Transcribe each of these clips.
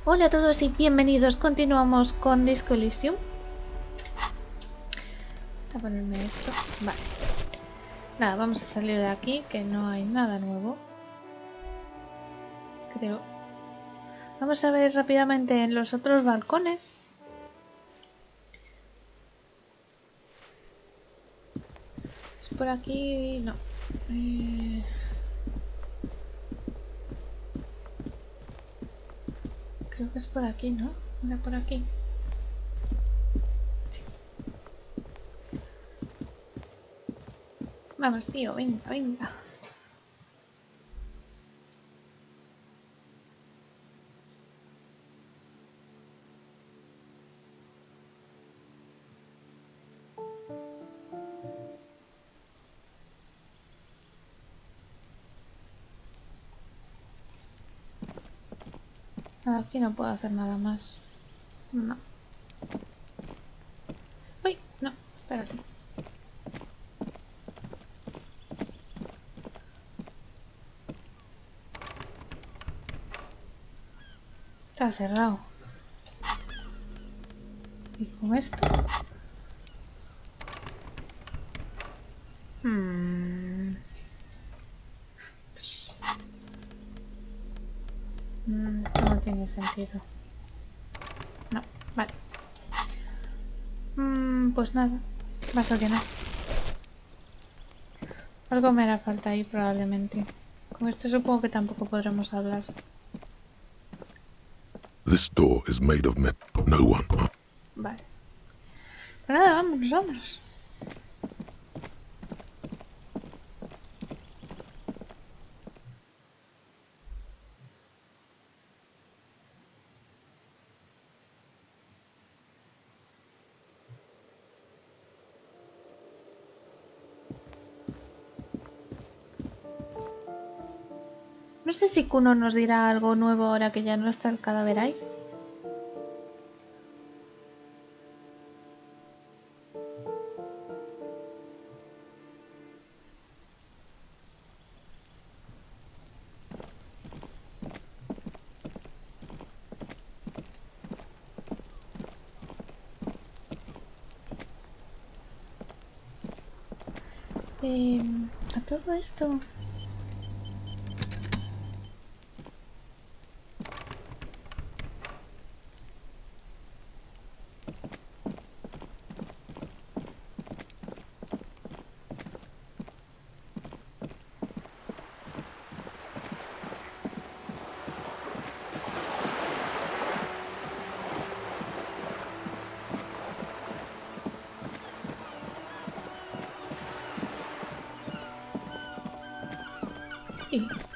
Hola a todos y bienvenidos. Continuamos con Disco Elysium. Voy a ponerme esto. Vale. Nada, vamos a salir de aquí, que no hay nada nuevo. Creo. Vamos a ver rápidamente en los otros balcones. ¿Es por aquí? No. Creo que es por aquí, ¿no? Mira, por aquí. Sí. Vamos, tío, venga, venga. Aquí no puedo hacer nada más. No. Uy, no, espérate. Está cerrado. ¿Y con esto? Esto no tiene sentido. No, vale. Pues nada. Va a ser que no. Algo me hará falta ahí probablemente. Con este supongo que tampoco podremos hablar. This door is made of metal. No one. Vale. Pues nada, vámonos, vámonos. No sé si Kuno nos dirá algo nuevo ahora que ya no está el cadáver ahí. A todo esto...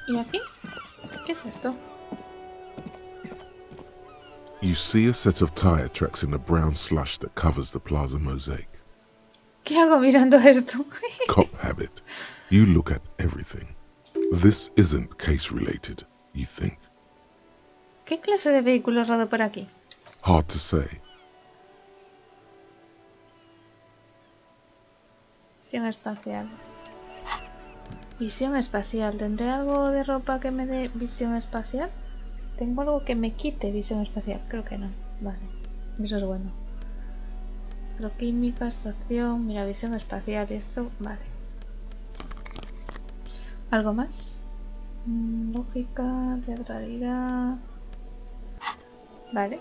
¿Y aquí? ¿Qué es esto? You see a set of tire tracks in the brown slush that covers the plaza mosaic. ¿Qué hago mirando esto? Cop habit. You look at everything. This isn't case related, you think. ¿Qué clase de vehículo rodó por aquí? Hard to say. Visión espacial. Visión espacial. ¿Tendré algo de ropa que me dé visión espacial? ¿Tengo algo que me quite visión espacial? Creo que no. Vale. Eso es bueno. Química, extracción. Mira, visión espacial. Y esto, vale. ¿Algo más? Lógica, teatralidad. Vale.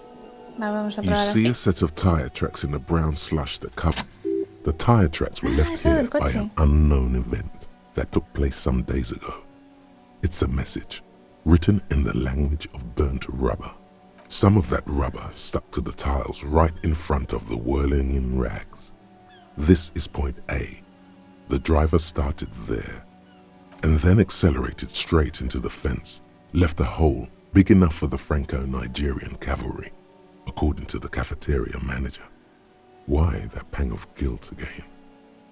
Ahora vamos a You probar see así. a set of tire tracks in the brown slush that cover. The tire tracks were left eso here del by coche. an unknown event that took place some days ago. It's a message written in the language of burnt rubber. Some of that rubber stuck to the tiles right in front of the whirling in rags. This is point A. The driver started there and then accelerated straight into the fence, left a hole big enough for the Franco-Nigerian cavalry, according to the cafeteria manager. Why that pang of guilt again?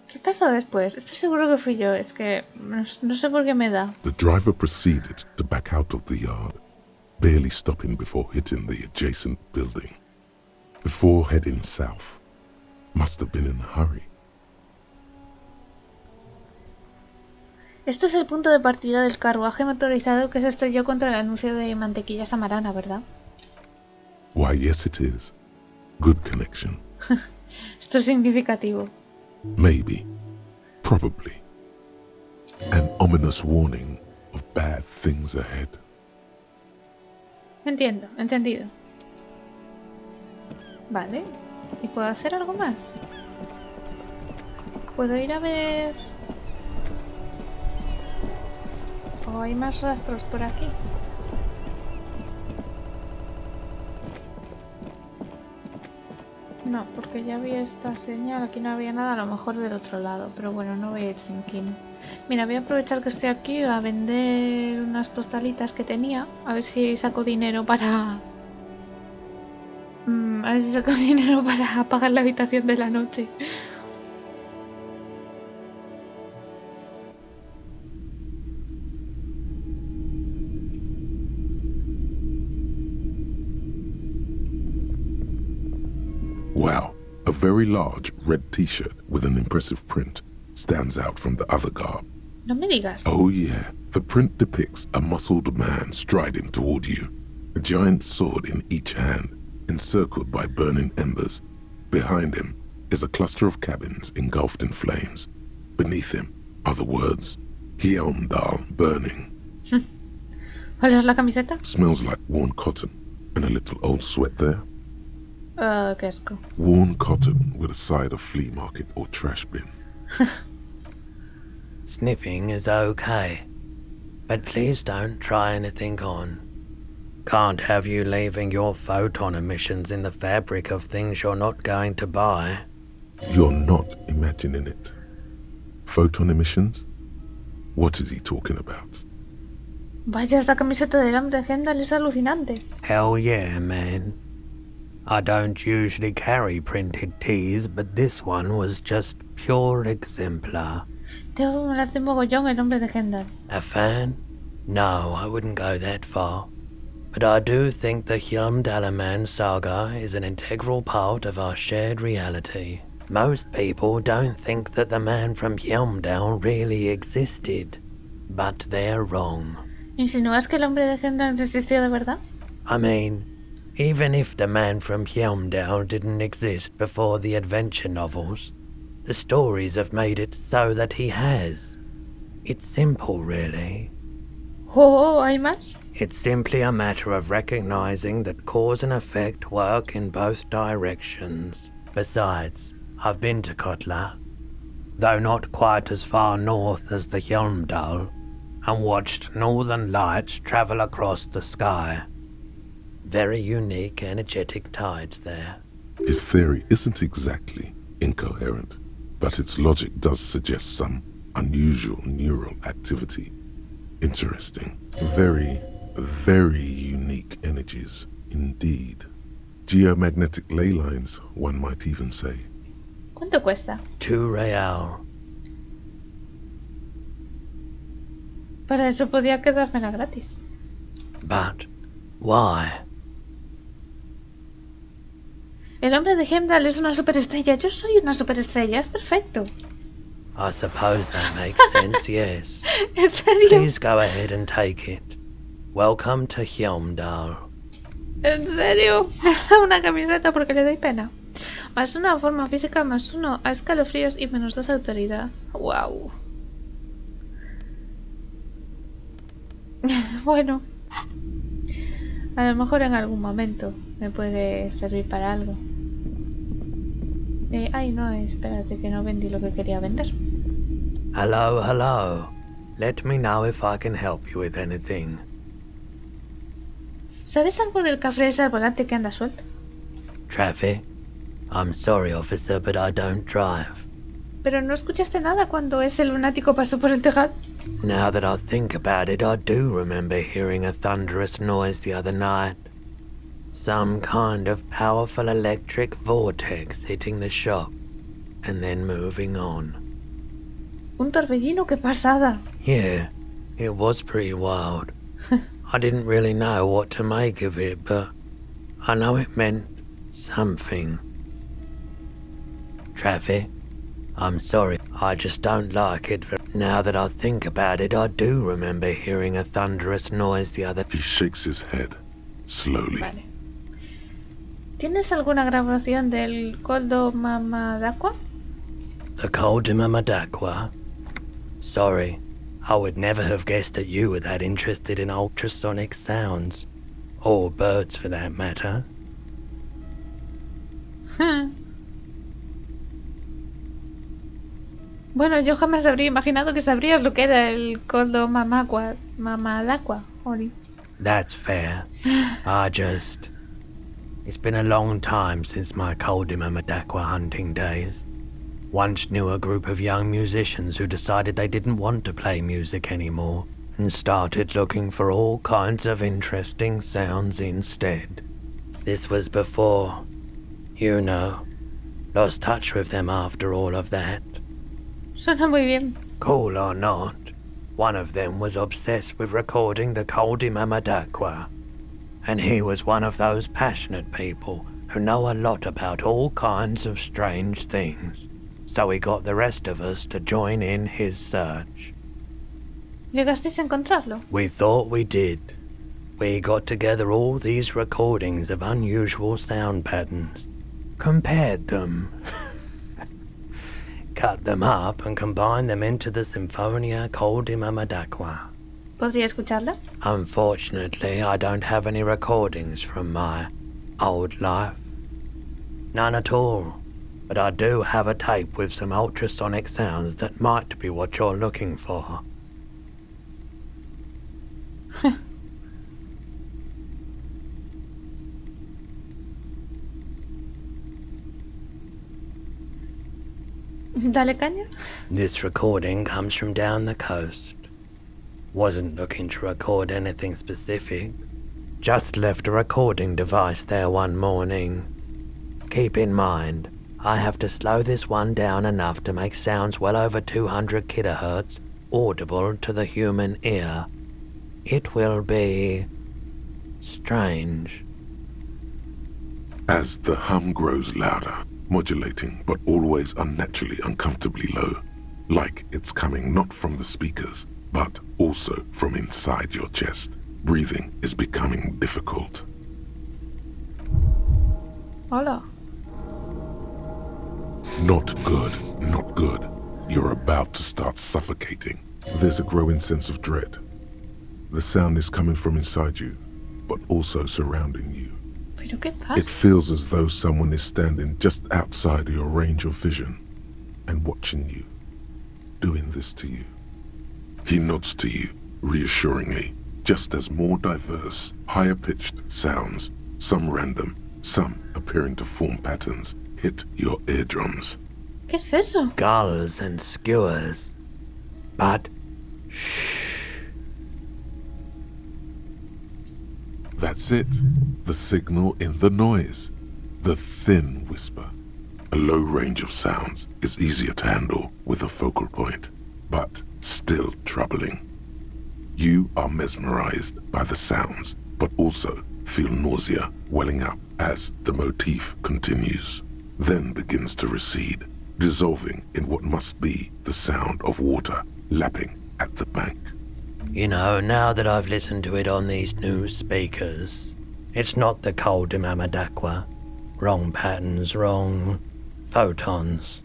¿Qué pasó después? Estoy seguro que fui yo. Es que no sé por qué me da. The driver proceeded to back out of the yard, barely stopping before hitting the adjacent building. Before heading south. Must have been in a hurry. Esto es el punto de partida del carruaje motorizado que se estrelló contra el anuncio de mantequilla samarana, ¿verdad? Why, yes it is. Good connection. Esto es significativo. Maybe. Probably. An ominous warning of bad things ahead. Entiendo, entendido. Vale. ¿Y puedo hacer algo más? ¿Puedo ir a ver...? ¿O hay más rastros por aquí? No, porque ya vi esta señal, aquí no había nada, a lo mejor del otro lado, pero bueno, no voy a ir sin Kim. Mira, voy a aprovechar que estoy aquí a vender unas postalitas que tenía, a ver si saco dinero para... a ver si saco dinero para pagar la habitación de la noche. Wow, a very large red t-shirt with an impressive print stands out from the other garb. No me digas. Oh yeah, the print depicts a muscled man striding toward you, a giant sword in each hand, encircled by burning embers. Behind him is a cluster of cabins engulfed in flames. Beneath him are the words, Hjelmdal burning. ¿Oler la camiseta? Smells like worn cotton and a little old sweat there. Qué asco. Worn cotton with a side of flea market or trash bin. Sniffing is okay, but please don't try anything on. Can't have you leaving your photon emissions in the fabric of things you're not going to buy. You're not imagining it. Photon emissions? What is he talking about? Vaya, esta camiseta del hombre de Hendal es alucinante. Hell yeah, man. I don't usually carry printed tees, but this one was just pure exemplar. Tengo que molarte mogollón el hombre de Hendal. A fan? No, I wouldn't go that far. But I do think the Hjelmdalaman saga is an integral part of our shared reality. Most people don't think that the man from Hjelmdal really existed, but they're wrong. ¿Insinúas que el hombre de Hendal existió de verdad? I mean, even if the man from Hjelmdal didn't exist before the adventure novels, the stories have made it so that he has. It's simple, really. Oh, ¿hay más? It's simply a matter of recognizing that cause and effect work in both directions. Besides, I've been to Kotla, though not quite as far north as the Hjelmdal, and watched northern lights travel across the sky. Very unique, energetic tides there. His theory isn't exactly incoherent, but its logic does suggest some unusual neural activity. Interesting. Very, very unique energies indeed. Geomagnetic ley lines, one might even say. ¿Cuánto cuesta? 2 real. Para eso podía quedármela gratis. But why? El hombre de Hemdal es una superestrella. Yo soy una superestrella. Es perfecto. I suppose that makes sense, yes. ¿En serio? Please go ahead and take it. Welcome to Hjelmdal. ¿En serio? Una camiseta porque le doy pena. +1 a forma física, +1 a escalofríos y -2 a autoridad. Wow. Bueno. A lo mejor en algún momento me puede servir para algo. Ay, no, espérate que no vendí lo que quería vender. Hello, hello. Let me know if I can help you with anything. ¿Sabes algo del café ese al volante que anda suelto? Traffic? I'm sorry, officer, but I don't drive. ¿Pero no escuchaste nada cuando ese lunático pasó por el tejado? Now that I think about it, I do remember hearing a thunderous noise the other night. Some kind of powerful electric vortex hitting the shop and then moving on. Un torbellino, qué pasada. Yeah, it was pretty wild. I didn't really know what to make of it, but I know it meant something. Traffic? I'm sorry, I just don't like it. Now that I think about it, I do remember hearing a thunderous noise the other... He shakes his head, slowly. Vale. ¿Tienes alguna grabación del Coldo Mamadaqua? The Coldimamadaqua? Sorry, I would never have guessed that you were that interested in ultrasonic sounds. Or birds for that matter. Bueno, yo jamás habría imaginado que sabrías lo que era el Coldo Mamadaqua. Ori. That's fair. It's been a long time since my Coldimamadaqua hunting days. Once knew a group of young musicians who decided they didn't want to play music anymore and started looking for all kinds of interesting sounds instead. This was before, you know, lost touch with them after all of that. Suena muy bien. Cool or not, one of them was obsessed with recording the Coldimamadaqua. And he was one of those passionate people who know a lot about all kinds of strange things. So he got the rest of us to join in his search. ¿Llegasteis a encontrarlo? We thought we did. We got together all these recordings of unusual sound patterns, compared them, cut them up and combined them into the Symphonia Coldimamadaqua. ¿Podría escucharla? Unfortunately, I don't have any recordings from my old life. None at all. But I do have a tape with some ultrasonic sounds that might be what you're looking for. Dale caña. This recording comes from down the coast. Wasn't looking to record anything specific. Just left a recording device there one morning. Keep in mind, I have to slow this one down enough to make sounds well over 200 kilohertz audible to the human ear. It will be strange. As the hum grows louder, modulating but always unnaturally uncomfortably low, like it's coming not from the speakers, but also from inside your chest. Breathing is becoming difficult. Hola. Not good, not good. You're about to start suffocating. There's a growing sense of dread. The sound is coming from inside you, but also surrounding you. ¿Pero qué It pasa? feels as though someone is standing just outside of your range of vision and watching you, doing this to you. He nods to you, reassuringly, just as more diverse, higher-pitched sounds, some random, some appearing to form patterns, hit your eardrums. ¿Qué es eso? Gulls and skewers. But That's it. The signal in the noise. The thin whisper. A low range of sounds is easier to handle with a focal point, but still troubling. You are mesmerized by the sounds, but also feel nausea welling up as the motif continues, then begins to recede, dissolving in what must be the sound of water lapping at the bank. you know, now that I've listened to it on these new speakers, it's not the Coldimamadaqua. Wrong patterns, wrong photons.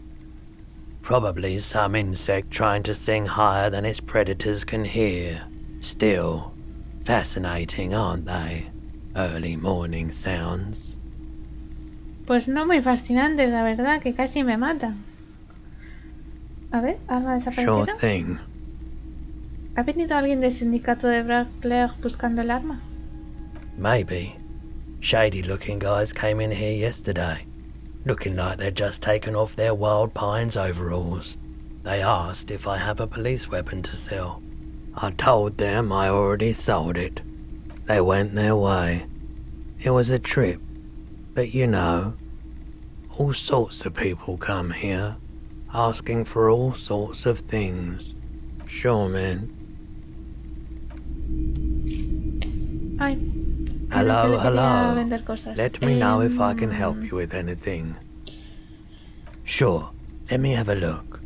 Probably some insect trying to sing higher than its predators can hear. Still, fascinating, aren't they? Early morning sounds. Pues no muy fascinantes, la verdad, que casi me mata. A ver, alma Sure desaparecida. thing. ¿Ha venido alguien del sindicato de Braclair buscando el arma? Maybe. Shady looking guys came in here yesterday, looking like they'd just taken off their Wild Pines overalls. They asked if I have a police weapon to sell. I told them I already sold it. They went their way. It was a trip, but you know, all sorts of people come here, asking for all sorts of things. Sure, man. Ay. Hello, creo que le quería hello. vender cosas. Let me know if I can help you with anything. Sure, let me have a look.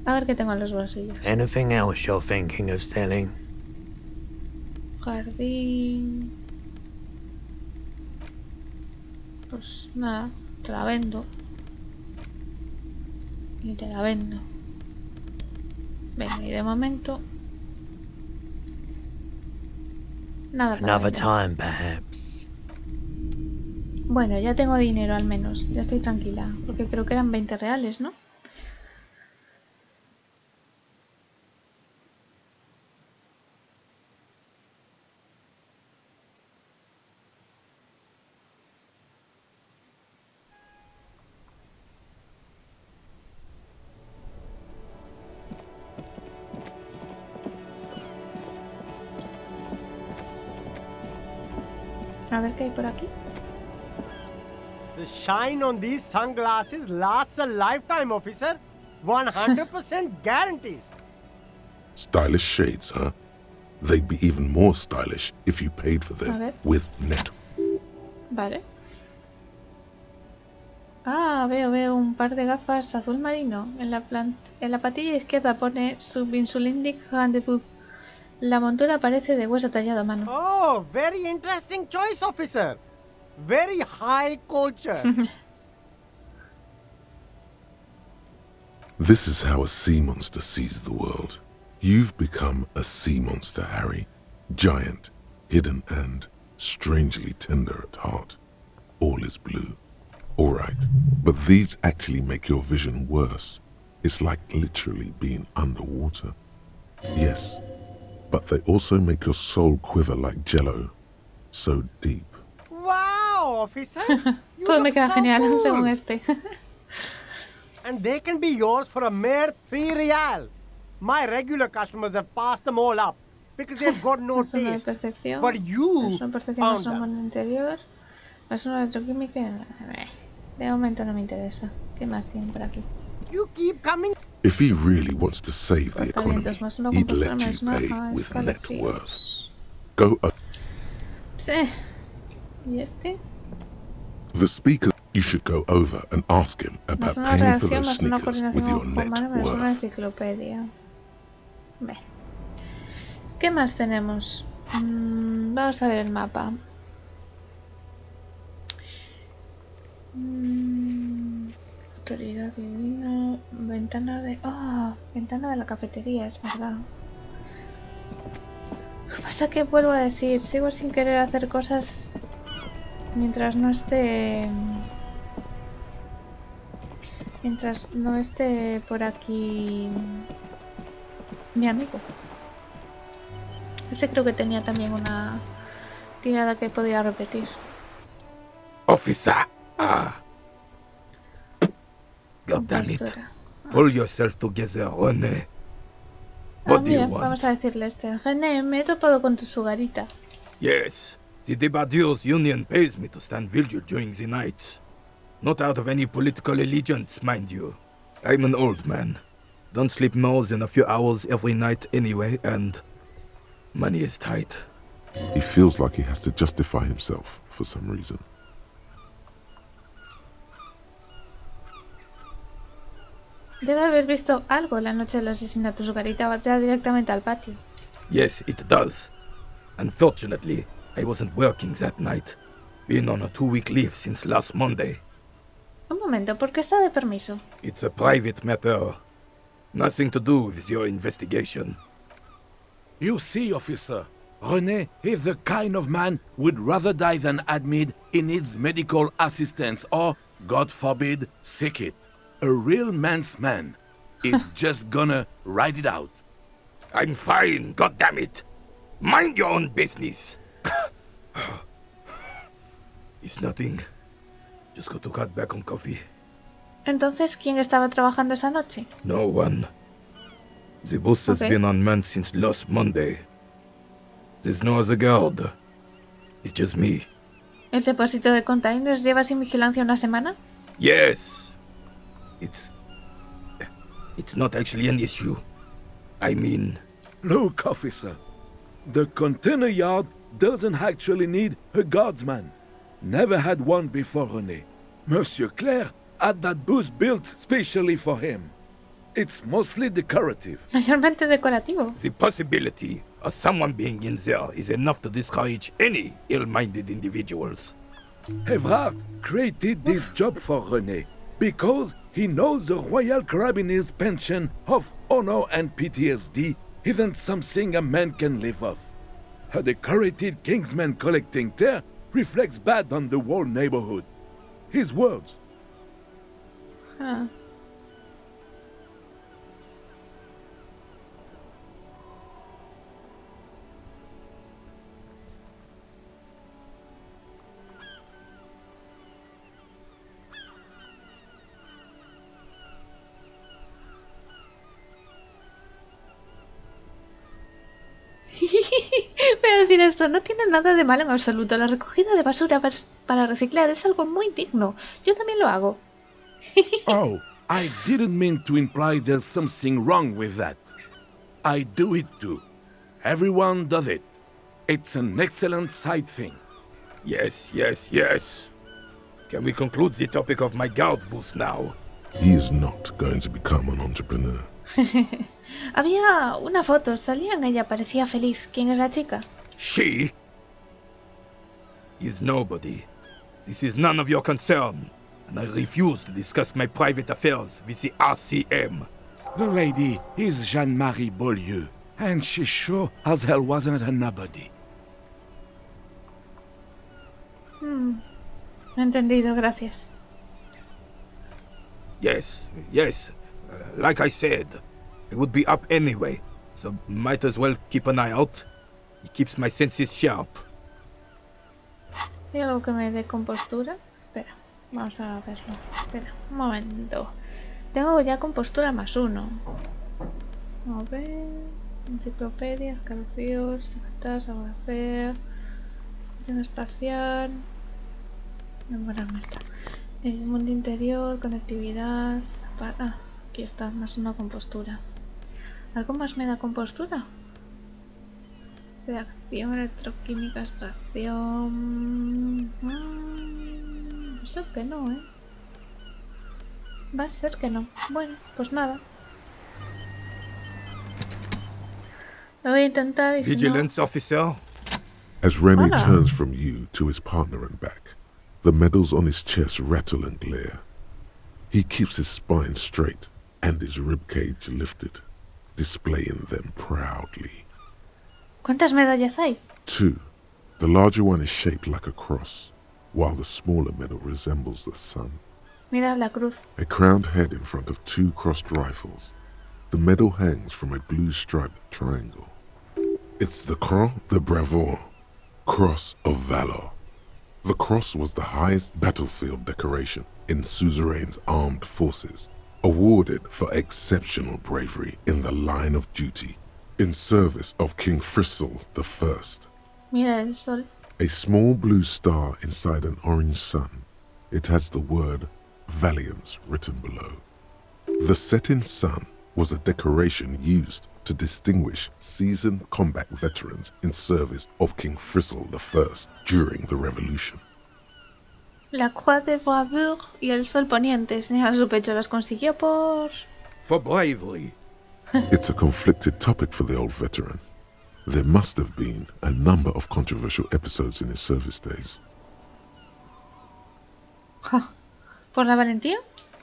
A ver qué tengo en los bolsillos. Anything else you're thinking of selling? Jardín. pues nada, te la vendo. Y te la vendo. Venga, y de momento... Nada para Another vender. time, perhaps. Bueno, ya tengo dinero al menos. Ya estoy tranquila. Porque creo que eran 20 reales, ¿no? A ver qué hay por aquí. The shine on these sunglasses lasts a lifetime, officer. 100% guaranteed. Stylish shades, huh? They'd be even more stylish if you paid for A them ver. with net. Vale. Ah, veo un par de gafas azul marino. En la patilla izquierda pone Subinsulindic Rendezvous. La montura parece de hueso tallado a mano. Oh, very interesting choice, officer. Very high culture. This is how a sea monster sees the world. You've become a sea monster, Harry. Giant, hidden, and strangely tender at heart. All is blue. All right, but these actually make your vision worse. It's like literally being underwater. Yes, but they also make your soul quiver like jello. So deep. Wow, officer. You Todo me look queda so genial cool. según este. And they can be yours for a mere 3 real. My regular customers have passed them all up because they've got no Es uno de taste. percepción. But you Es una percepción más found them. hormona interior. Es una electroquímica. De momento no me interesa. ¿Qué más tienen por aquí? You keep coming. If he really wants to save the economy, Tratamientos más una he'd compostura let más you una pay with net worth. escalofríos. Go Sí. ¿Y este? the speaker. You should go over and ask him about Más una paying for reacción, those más una sneakers with coordinación your net humana, más una worth. enciclopedia. Ve. ¿Qué más tenemos? Vamos a ver el mapa. Autoridad divina. Ventana de... Ah, ventana de la cafetería, es verdad. Lo que pasa es que vuelvo a decir, sigo sin querer hacer cosas mientras no esté... Mientras no esté por aquí mi amigo. Ese creo que tenía también una tirada que podía repetir. Officer! God damn it. Compostura. Pull yourself together, René. Ah, What do you mira, want? vamos a decirle este. René, me he topado con tu sugarita. Yes, the Debardeurs Union pays me to stand vigil during the night. Not out of any political allegiance, mind you. I'm an old man. Don't sleep more than a few hours every night anyway, and money is tight. He feels like he has to justify himself for some reason. Debe haber visto algo la noche del asesinato. Sugarita batea directamente al patio. Yes, it does. Unfortunately, I wasn't working that night. Been on a 2-week leave since last Monday. Un momento, ¿por qué está de permiso? It's a private matter. Nothing to do with your investigation. You see, officer, René is the kind of man would rather die than admit he needs medical assistance or, God forbid, seek it. A real man's man is just gonna ride it out. I'm fine, goddammit. Mind your own business. It's nothing. Just got to cut back on coffee. Entonces, ¿quién estaba trabajando esa noche? No one. The bus has Okay. been unmanned since last Monday. There's no other guard. It's just me. ¿El depósito de containers lleva sin vigilancia una semana? Yes. It's not actually an issue. I mean, Look, officer, the container yard doesn't actually need a guardsman. Never had one before René. Monsieur Claire had that booth built specially for him. It's mostly decorative. Mayormente decorativo. the possibility of someone being in there is enough to discourage any ill-minded individuals. Evrard created this job for René because he knows the Royal Carabiners' pension of honor and PTSD isn't something a man can live off. A decorated Kingsman collecting tear reflects bad on the whole neighborhood. His words. Huh. Voy a decir esto, no tiene nada de malo en absoluto. La recogida de basura para reciclar es algo muy digno. Yo también lo hago. Oh, I didn't mean to imply there's something wrong with that. I do it too. Everyone does it. It's an excellent side thing. Yes, yes, yes. Can we conclude the topic of my guard boost now? He is not going to become an entrepreneur. Había una foto, salía en ella, parecía feliz. ¿Quién es la chica? She is nobody. This is none of your concern, and I refuse to discuss my private affairs with the RCM. The lady is Jeanne-Marie Beaulieu, and she sure as hell wasn't a nobody. Entendido, gracias. Yes, yes. Like I said, it would be up anyway, so might as well keep an eye out. It keeps my senses sharp. ¿Hay algo que me dé compostura? Espera, vamos a verlo. Espera, un momento. Tengo ya compostura +1. A ver... Enciclopedia, escalofríos, etiquetas, agradecer... Visión espacial... Bueno, no está. Mundo interior, conectividad... Ah, aquí está, +1 compostura. ¿Algo más me da compostura? Reacción, electroquímica, extracción... Va a ser que no, ¿eh? Va a ser que no. Bueno, pues nada. Lo voy a intentar y si Vigilance officer? As René Hola. turns from you to his partner and back, the medals on his chest rattle and glare. He keeps his spine straight and his ribcage lifted, displaying them proudly. ¿Cuántas medallas hay? 2. The larger one is shaped like a cross, while the smaller medal resembles the sun. Mira la cruz. A crowned head in front of 2 crossed rifles. The medal hangs from a blue striped triangle. It's the Croix de Bravoure, Cross of Valor. The cross was the highest battlefield decoration in Suzerain's armed forces, awarded for exceptional bravery in the line of duty, in service of King Frizzle I. Mira el sol. A small blue star inside an orange sun. It has the word Valiance written below. The setting sun was a decoration used to distinguish seasoned combat veterans in service of King Frizzle I during the Revolution. La Croix de Bravoure y el sol poniente señala su pecho. Las consiguió por... For bravery. It's a conflicted topic for the old veteran. There must have been a number of controversial episodes in his service days. ¿Por la valentía?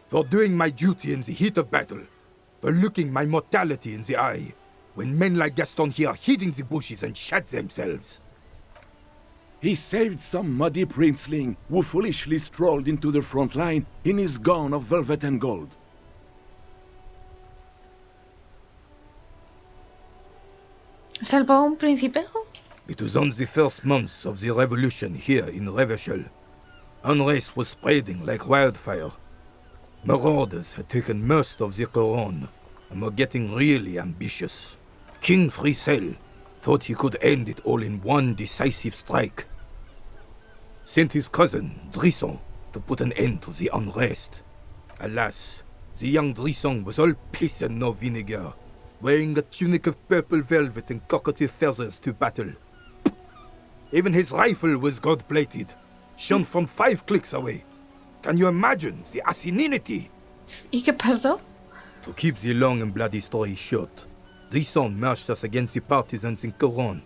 For doing my duty in the heat of battle. For looking my mortality in the eye. When men like Gaston here hid in the bushes and shot themselves. He saved some muddy princeling who foolishly strolled into the front line in his gown of velvet and gold. ¿Salvó a un principejo? It was on the first months of the revolution here in Revachol. Unrest was spreading like wildfire. Marauders had taken most of the Couronne and were getting really ambitious. King Frizzle thought he could end it all in one decisive strike. Sent his cousin, Drisson, to put an end to the unrest. Alas, the young Drisson was all piss and no vinegar, wearing a tunic of purple velvet and cockatiel feathers to battle. Even his rifle was gold-plated, shone from 5 clicks away. Can you imagine the asininity? ¿Y qué pasó? To keep the long and bloody story short, Drisson marched us against the partisans in Couronne.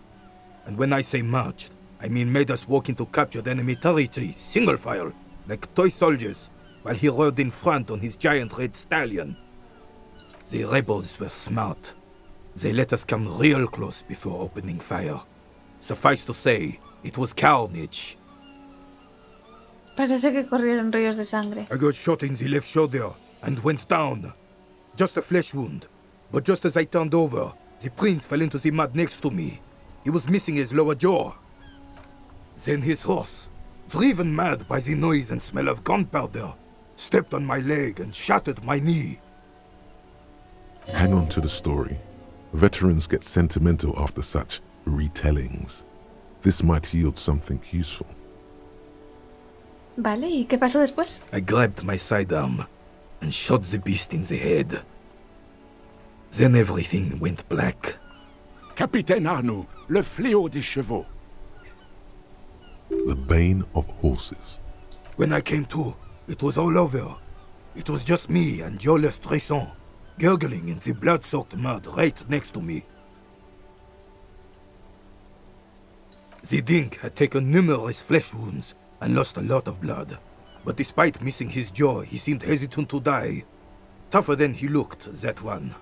And when I say marched, I mean made us walk into captured enemy territory, single file, like toy soldiers, while he rode in front on his giant red stallion. The rebels were smart. They let us come real close before opening fire. Suffice to say, it was carnage. Parece que corrieron ríos de sangre. I got shot in the left shoulder and went down. Just a flesh wound. But just as I turned over, the prince fell into the mud next to me. He was missing his lower jaw. Then his horse, driven mad by the noise and smell of gunpowder, stepped on my leg and shattered my knee. Hang on to the story. Veterans get sentimental after such retellings. This might yield something useful. Vale, ¿y qué pasó después? I grabbed my sidearm and shot the beast in the head. Then everything went black. Capitaine Arnoux, le fléau des chevaux. The bane of horses. When I came to, it was all over. It was just me and Jolas Tresson, gurgling in the blood-soaked mud right next to me. The dink had taken numerous flesh wounds and lost a lot of blood. But despite missing his jaw, he seemed hesitant to die. Tougher than he looked, that one.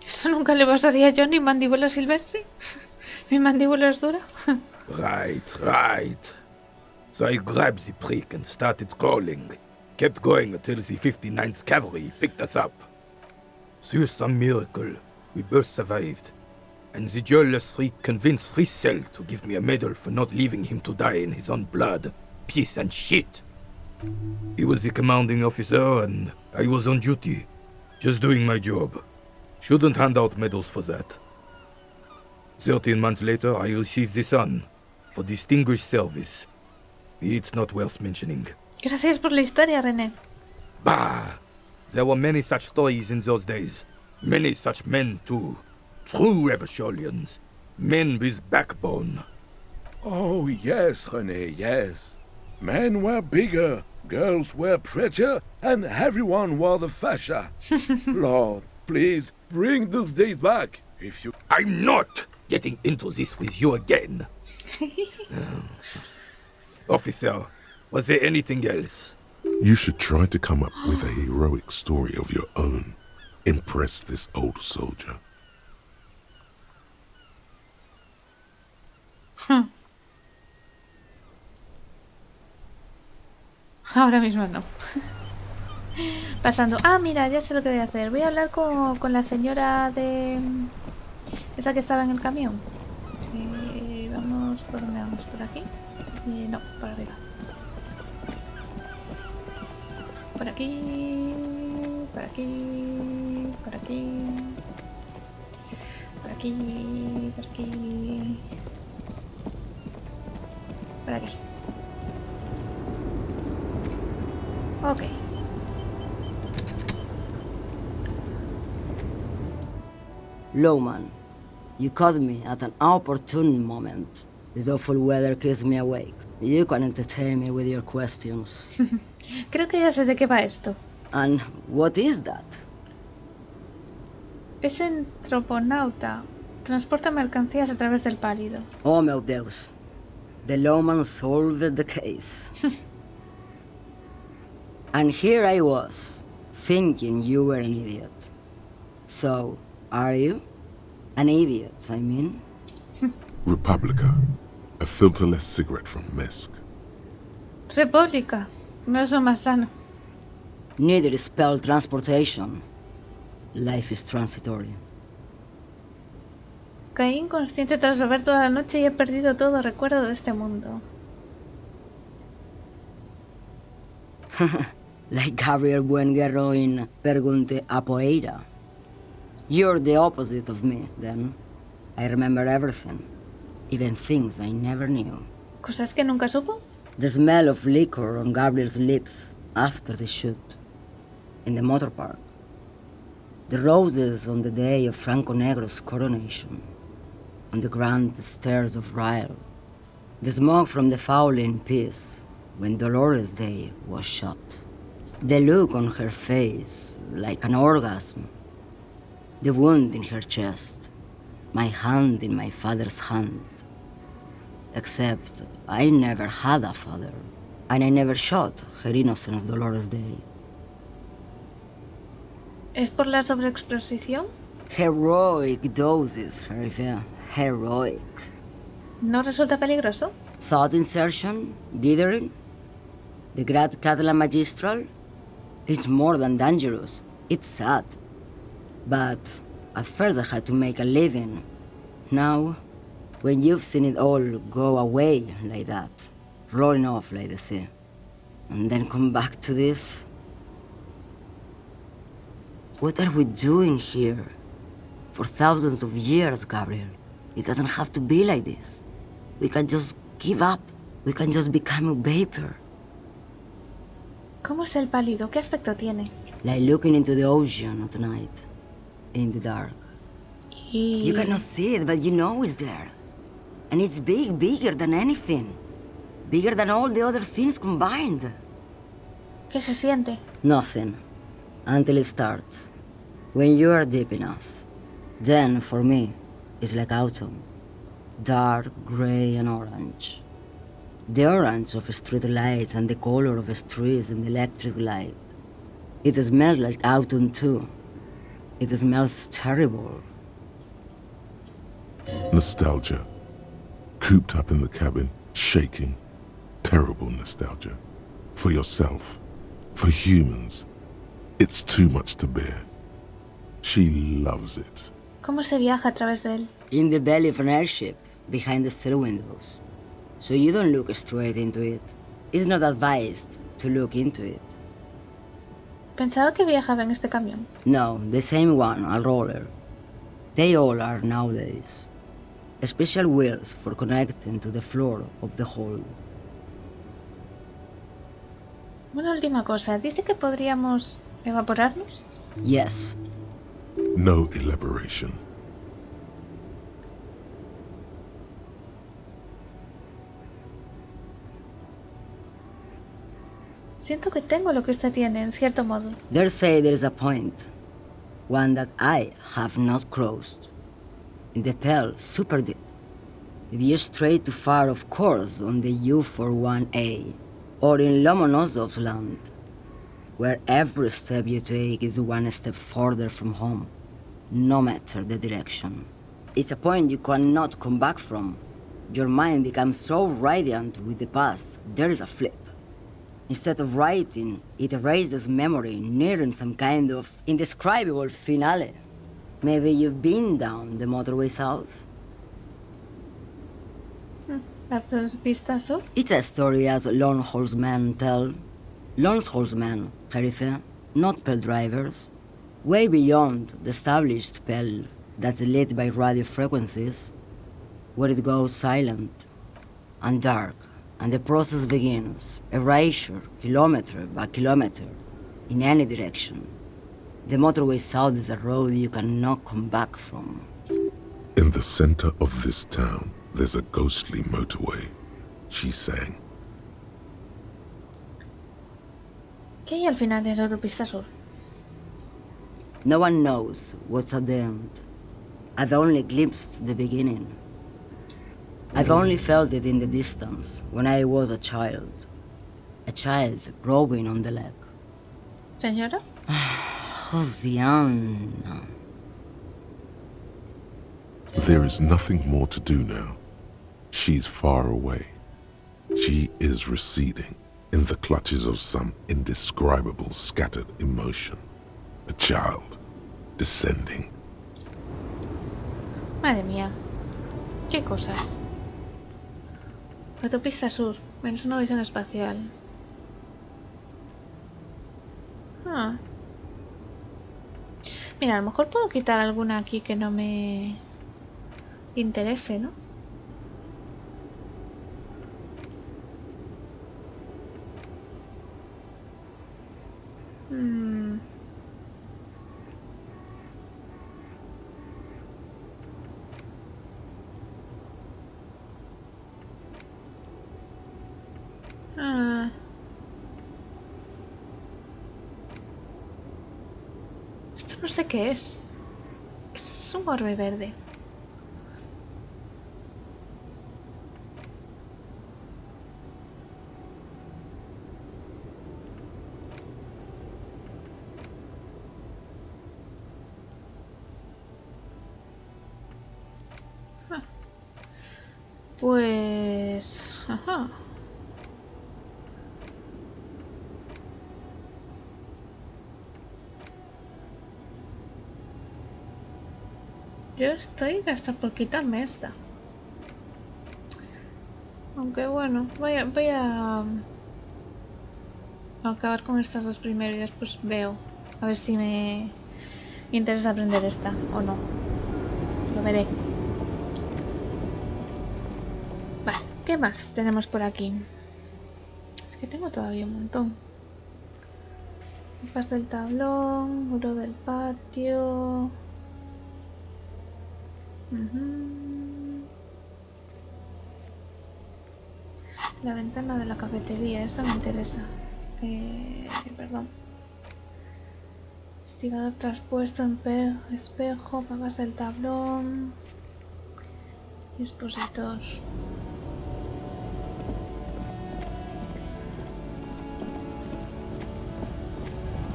Eso nunca le pasaría a Johnny, mandíbula silvestre. Mi mandíbula es dura. Right. So I grabbed the prick and started crawling. Kept going until the 59th Cavalry picked us up. Through some miracle, we both survived. And the jealous freak convinced Frissel to give me a medal for not leaving him to die in his own blood. Piece and shit. He was the commanding officer and I was on duty. Just doing my job. Shouldn't hand out medals for that. 13 months later, I received the Sun for distinguished service. It's not worth mentioning. Gracias por la historia, René. Bah! There were many such stories in those days. Many such men, too. True Eversholians. Men with backbone. Oh, yes, René, yes. Men were bigger, girls were prettier, and everyone wore the fascia. Lord, please, bring those days back, if you... I'm not getting into this with you again. Officer, was there anything else? You should try to come up with a heroic story of your own. Impress this old soldier. Ahora mismo no. Pasando. Ah, mira, ya sé lo que voy a hacer. Voy a hablar con la señora de... esa que estaba en el camión. Vamos, ¿por dónde vamos? ¿Por aquí? No, por arriba. Por aquí... por aquí... por aquí... por aquí... por aquí... por aquí. Ok. Lowman, you caught me at an opportune moment. This awful weather keeps me awake. You can entertain me with your questions. Creo que ya sé de qué va esto. And what is that? Es antroponauta. Transporta mercancías a través del pálido. Oh, meu Deus. The Lowman solved the case. And here I was, thinking you were an idiot. So, are you? An idiot, I mean? Republica. A filterless cigarette from Mesk. República. No es lo más sano. Neither is spelled transportation. Life is transitory. Caí inconsciente tras beber toda la noche y he perdido todo recuerdo de este mundo. Like Gabriel Buenguerro in Pergunte a Poeira. You're the opposite of me, then. I remember everything. Even things I never knew. ¿Cosas que nunca supo? The smell of liquor on Gabriel's lips after the shoot. In the motor park. The roses on the day of Franco Negro's coronation. On the grand stairs of Ryle. The smoke from the fowling piece. when Dolores Day was shot. The look on her face, like an orgasm. The wound in her chest. My hand in my father's hand. Except I never had a father, and I never shot her innocent Dolores Day. ¿Es por la sobreexposición? Heroic doses, Harifia. Heroic. ¿No resulta peligroso? Thought insertion? Dithering? The Grad Catalan Magistral? It's more than dangerous. It's sad. But at first I had to make a living. Now, when you've seen it all go away like that, rolling off like the sea, and then come back to this? What are we doing here? For thousands of years, Gabriel. It doesn't have to be like this. We can just give up. We can just become a vapor. ¿Cómo es el pálido? ¿Qué aspecto tiene? Like looking into the ocean at night, in the dark. Y... You cannot see it, but you know it's there. And it's big, bigger than anything. Bigger than all the other things combined. ¿Qué se siente? Nothing. Until it starts. When you are deep enough. Then, for me, it's like autumn. Dark, gray, and orange. The orange of street lights and the color of streets and electric light. It smells like autumn too. It smells terrible. Nostalgia. Cooped up in the cabin, shaking. Terrible nostalgia. For yourself. For humans. It's too much to bear. She loves it. ¿Cómo se viaja a través de él? In the belly of an airship, behind the stair windows. So you don't look straight into it. It's not advised to look into it. Pensaba que viajaba en este camión. No, the same one, a roller. They all are nowadays. Special wheels for connecting to the floor of the hold. Una última cosa. ¿Dice que podríamos evaporarnos? Yes. No elaboration. Siento que tengo lo que usted tiene, en cierto modo. They say there is a point. One that I have not crossed. In the Pale, super deep. If you stray too far, of course, on the U41A. Or in Lomonosov's land. Where every step you take is one step further from home. No matter the direction. It's a point you cannot come back from. Your mind becomes so radiant with the past, there is a flip. Instead of writing, it erases memory, nearing some kind of indescribable finale. Maybe you've been down the motorway south? ¿Las vistazo? It's a story as lone horsemen tell. Lone horsemen, Jerife, not Pale drivers. Way beyond the established Pale that's lit by radio frequencies, where it goes silent and dark, and the process begins, erasure, kilometer by kilometer, in any direction. The motorway south is a road you cannot come back from. In the center of this town, there's a ghostly motorway, she sang. ¿Qué hay al final de la autopista sur? No one knows what's at the end. I've only glimpsed the beginning. I've only felt it in the distance, when I was a child. A child growing on the leg. ¿Señora? Josiana. There is nothing more to do now. She's far away. She is receding in the clutches of some indescribable scattered emotion. A child descending. Madre mía. ¿Qué cosas? Autopista sur, menos una visión espacial. Ah. Mira, a lo mejor puedo quitar alguna aquí que no me interese, ¿no? Ah. Esto no sé qué es. Es un orbe verde. Pues... Ajá. Yo estoy hasta por quitarme esta. Aunque bueno, voy a acabar con estas dos primero y después veo. A ver si me interesa aprender esta o no. Lo veré. Vale, ¿qué más tenemos por aquí? Es que tengo todavía un montón. Mapas del tablón, muro del patio. La ventana de la cafetería, esa me interesa. Perdón. Estibador traspuesto, espejo, mapas del tablón. Expositor.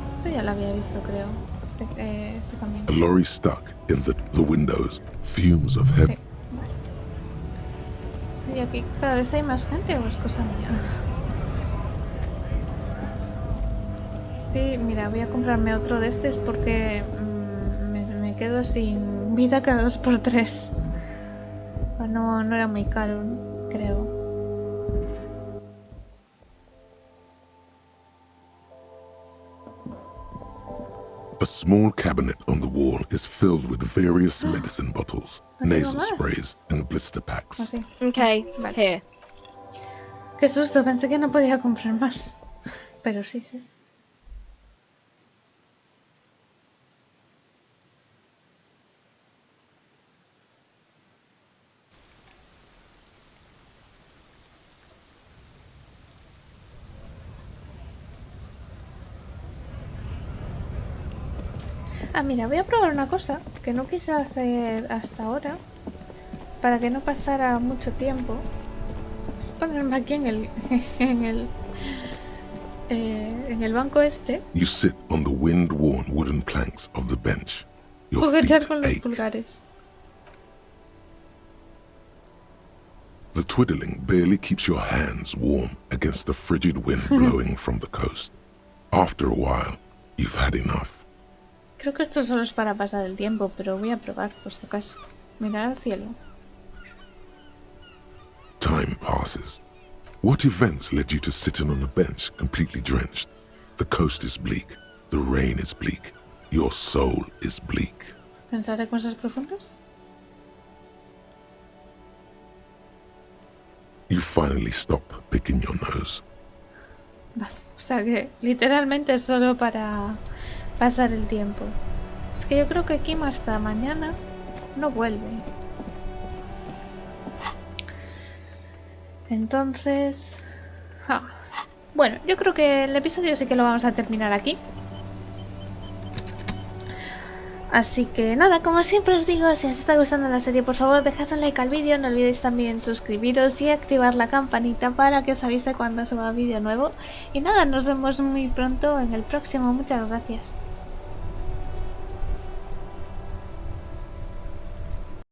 Esto ya lo había visto, creo. Este camino. A lorry stuck in the windows, fumes of heavy. Sí, vale. ¿Y aquí cada vez hay más gente o es cosa mía? Sí, mira, voy a comprarme otro de estos porque me quedo sin vida cada 2x3. No era muy caro, creo. A small cabinet on the wall is filled with various medicine bottles, nasal sprays, and blister packs. Oh, sí. Okay, Vale. here. Qué susto, pensé que no podía comprar más. Pero sí, sí. Ah, mira, voy a probar una cosa que no quise hacer hasta ahora para que no pasara mucho tiempo. Es ponerme aquí en el banco este, You sit on the wind-worn wooden planks of the bench. Your juguetear feet con los ache. pulgares. The twiddling barely keeps your hands warm against the frigid wind blowing from the coast. After a while, you've had enough. Creo que esto solo es para pasar el tiempo, pero voy a probar por si acaso. Mirar al cielo. Time passes. What events led you to sitting on a bench completely drenched? The coast is bleak. The rain is bleak. Your soul is bleak. ¿Pensaré cosas profundas? You finally stop picking your nose. Vale, o sea que literalmente es solo para pasar el tiempo. Es que yo creo que Kim hasta mañana no vuelve. Entonces... Bueno, yo creo que el episodio sí que lo vamos a terminar aquí. Así que nada, como siempre os digo, si os está gustando la serie, por favor dejad un like al vídeo, no olvidéis también suscribiros y activar la campanita para que os avise cuando suba vídeo nuevo. Y nada, nos vemos muy pronto en el próximo, muchas gracias.